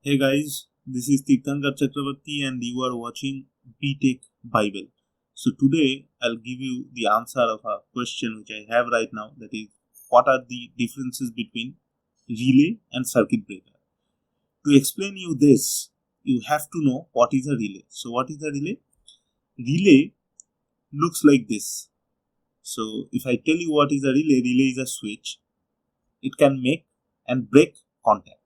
Hey guys, this is Tirthankar Chakravarti and you are watching BTech Bible. So today I'll give you the answer of a question which I have right now, that is, what are the differences between relay and circuit breaker? To explain you this, you have to know what is a relay. So what is a relay? Relay looks like this. So if I tell you what is a relay, relay is a switch. It can make and break contact.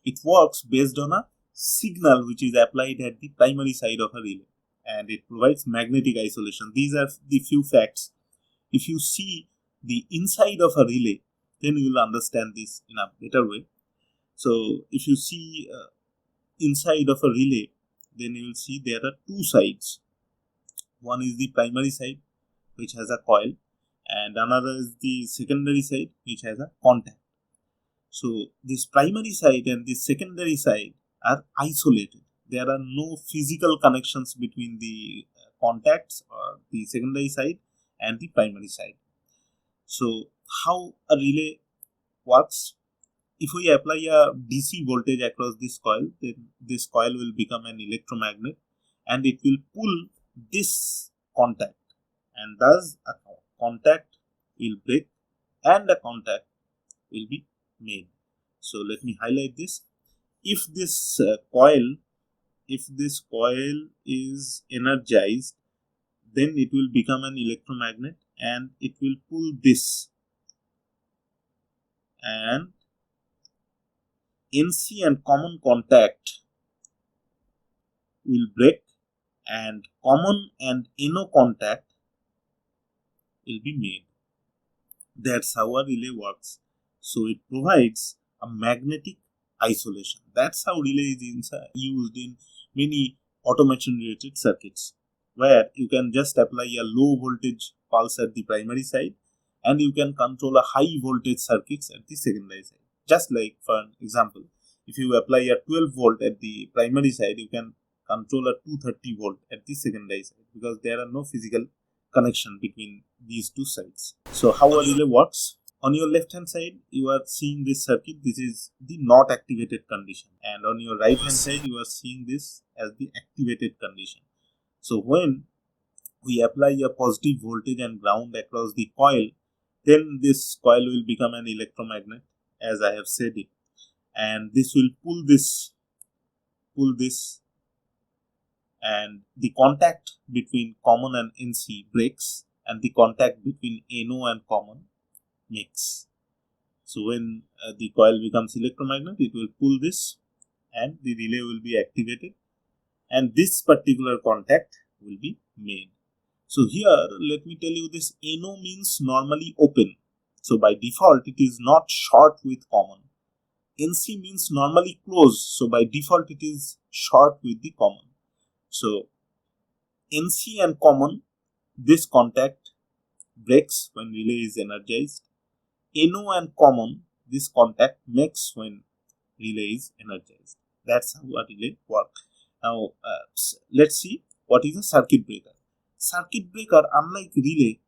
It works based on a signal which is applied at the primary side of a relay, and it provides magnetic isolation. These are the few facts. If you see the inside of a relay, then you will understand this in a better way. So if you see inside of a relay, then you will see there are two sides. One is the primary side, which has a coil, and another is the secondary side, which has a contact. So this primary side and the secondary side are isolated. There are no physical connections between the contacts or the secondary side and the primary side. So how a relay works? If we apply a DC voltage across this coil, then this coil will become an electromagnet and it will pull this contact, and thus a contact will break and a contact will be made. So let me highlight this. If this coil is energized, then it will become an electromagnet and it will pull this, and NC and common contact will break and common and NO contact will be made. That's how a relay works. So it provides a magnetic isolation. That's how relay is used in many automation related circuits, where you can just apply a low voltage pulse at the primary side and you can control a high voltage circuits at the secondary side. Just like, for example, if you apply a 12 volt at the primary side, you can control a 230 volt at the secondary side, because there are no physical connection between these two sides. So how a relay works? On your left hand side, you are seeing this circuit. This is the not activated condition, and on your right hand side, you are seeing this as the activated condition. So when we apply a positive voltage and ground across the coil, then this coil will become an electromagnet, as I have said it, and this will pull this, and the contact between common and NC breaks, and the contact between NO and common makes. So when the coil becomes electromagnet, it will pull this and the relay will be activated, and this particular contact will be made. So here let me tell you, this NO means normally open. So by default it is not short with common. NC means normally closed. So by default it is short with the common. So NC and common, this contact breaks when relay is energized. NO and common, this contact makes when relay is energized. That's how a relay works. Now let's see what is a circuit breaker. Circuit breaker, unlike relay,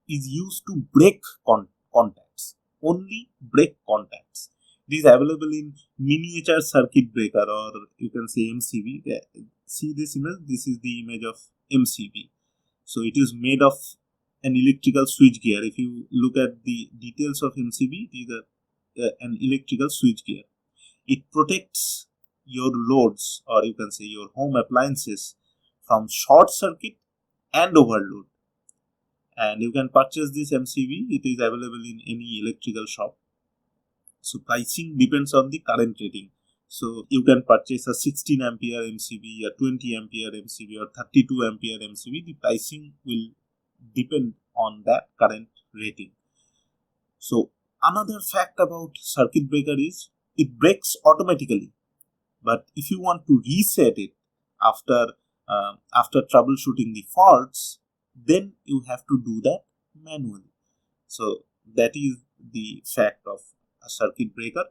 is used to break contacts, only break contacts. It is available in miniature circuit breaker, or you can say MCB. See this image? This is the image of MCB. So it is made of an electrical switch gear. If you look at the details of MCB, it is an electrical switch gear. It protects your loads, or you can say your home appliances, from short circuit and overload. And you can purchase this MCB. It is available in any electrical shop. So pricing depends on the current rating. So you can purchase a 16 ampere MCB, a 20 ampere MCB, or 32 ampere MCB. The pricing will depend on that current rating. So another fact about circuit breaker is it breaks automatically. But if you want to reset it after troubleshooting the faults, then you have to do that manually. So that is the fact of a circuit breaker.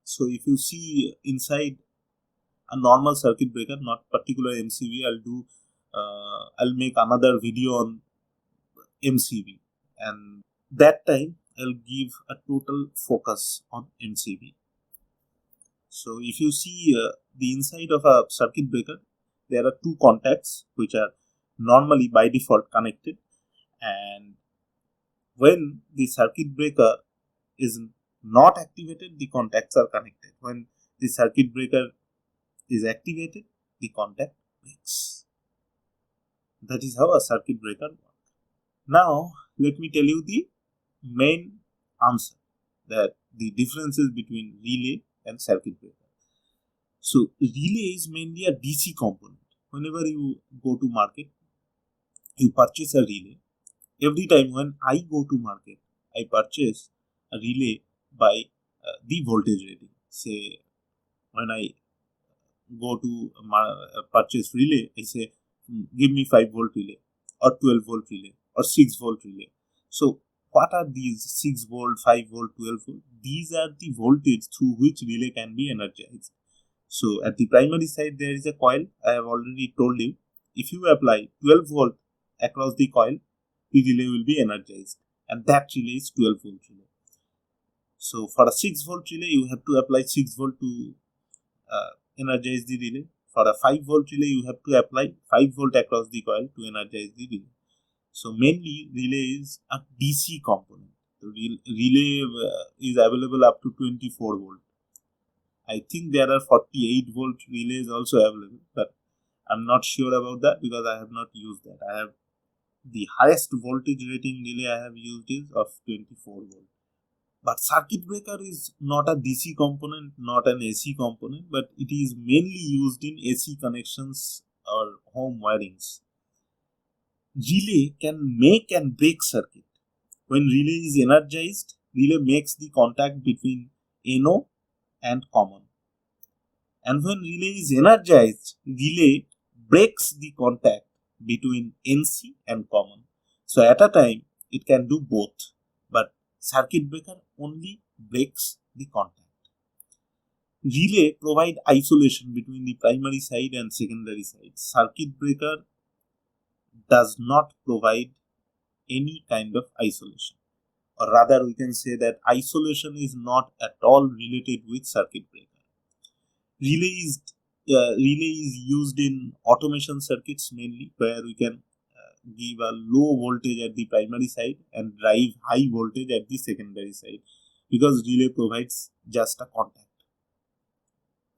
So if you see inside a normal circuit breaker, not particular MCB, I'll make another video on MCB, and that time I'll give a total focus on MCB. So if you see the inside of a circuit breaker, there are two contacts which are normally by default connected, and when the circuit breaker is not activated, the contacts are connected. When the circuit breaker is activated, the contact breaks. That is how a circuit breaker works. Now let me tell you the main answer, that the differences between relay and circuit breaker. So relay is mainly a DC component. Whenever you go to market, you purchase a relay. Every time when I go to market, I purchase a relay by the voltage rating. Say when I go to purchase relay, I say give me 5-volt relay or 12-volt relay or 6-volt relay. So what are these 6-volt, 5-volt, 12-volt? These are the voltage through which relay can be energized. So at the primary side there is a coil. I have already told you, if you apply 12-volt across the coil, the relay will be energized, and that relay is 12-volt relay. So for a 6-volt relay, you have to apply 6-volt to energize the relay. For a 5-volt relay, you have to apply 5-volt across the coil to energize the relay. So mainly relay is a DC component. The relay is available up to 24-volt. I think there are 48-volt relays also available, but I'm not sure about that because I have not used that. I have the highest voltage rating relay I have used is of 24-volt. But circuit breaker is not a DC component, not an AC component, but it is mainly used in AC connections or home wirings. Relay can make and break circuit. When relay is energized, relay makes the contact between NO and common. And when relay is energized, relay breaks the contact between NC and common. So at a time, it can do both, but circuit breaker only breaks the contact. Relay provide isolation between the primary side and secondary side. Circuit breaker does not provide any kind of isolation, or rather we can say that isolation is not at all related with circuit breaker. Relay is used in automation circuits mainly, where we can give a low voltage at the primary side and drive high voltage at the secondary side, because relay provides just a contact.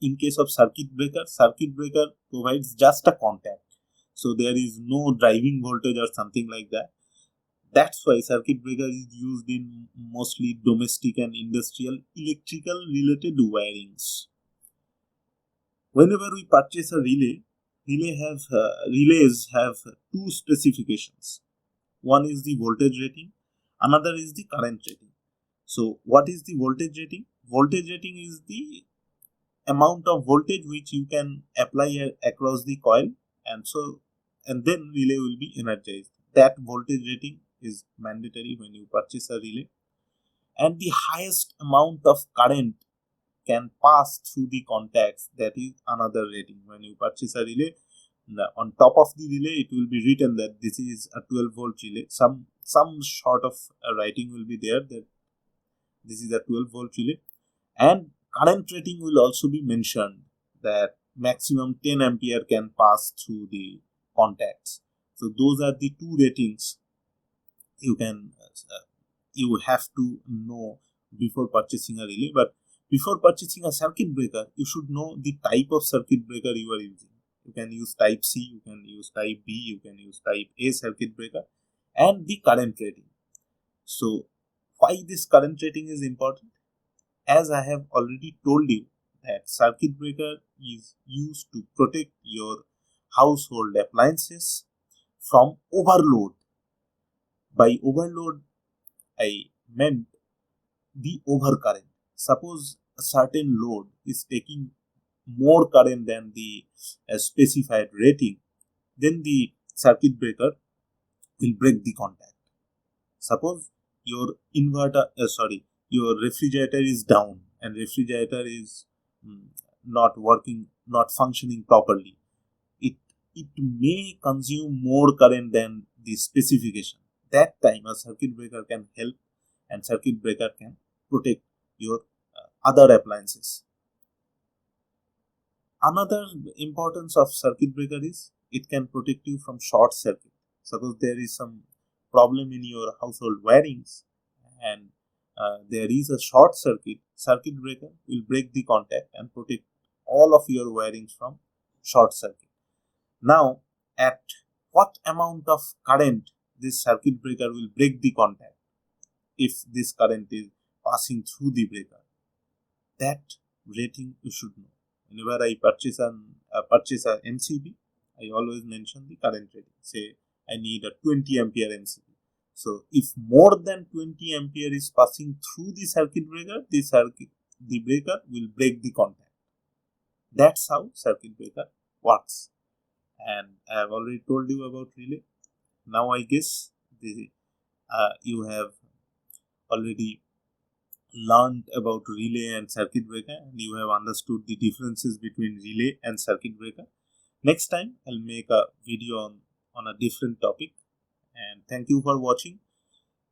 In case of circuit breaker provides just a contact, so there is no driving voltage or something like that. That's why circuit breaker is used in mostly domestic and industrial electrical related wirings. Whenever we purchase a relay, relays have two specifications. One is the voltage rating, another is the current rating. So what is the voltage rating? Voltage rating is the amount of voltage which you can apply across the coil, and then relay will be energized. That voltage rating is mandatory when you purchase a relay. And the highest amount of current can pass through the contacts, that is another rating. When you purchase a relay, on top of the relay it will be written that this is a 12-volt relay. Some sort of writing will be there that this is a 12-volt relay, and current rating will also be mentioned, that maximum 10 ampere can pass through the contacts. So those are the two ratings you have to know before purchasing a relay. But before purchasing a circuit breaker, you should know the type of circuit breaker you are using. You can use type C, you can use type B, you can use type A circuit breaker, and the current rating. So why this current rating is important? As I have already told you, that circuit breaker is used to protect your household appliances from overload. By overload, I meant the overcurrent. Suppose a certain load is taking more current than the specified rating, then the circuit breaker will break the contact. Suppose your your refrigerator is down and refrigerator is not working, not functioning properly. It may consume more current than the specification. That time a circuit breaker can help and circuit breaker can protect your other appliances. Another importance of circuit breaker is it can protect you from short circuit. Suppose there is some problem in your household wirings and there is a short circuit, circuit breaker will break the contact and protect all of your wirings from short circuit. Now, at what amount of current this circuit breaker will break the contact if this current is passing through the breaker? That rating you should know. Whenever I purchase a MCB, I always mention the current rating. Say I need a 20 ampere MCB. So if more than 20 ampere is passing through the circuit breaker, the breaker will break the contact. That's how circuit breaker works. And I have already told you about relay. Now I guess you have already learned about relay and circuit breaker, and you have understood the differences between relay and circuit breaker. Next time I'll make a video on a different topic, and thank you for watching.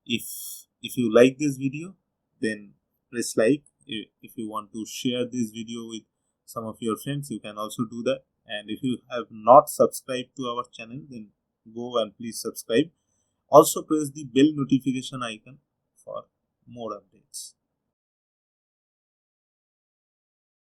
If you like this video, then press like. If you want to share this video with some of your friends, you can also do that. And if you have not subscribed to our channel, then go and please subscribe. Also press the bell notification icon for more updates.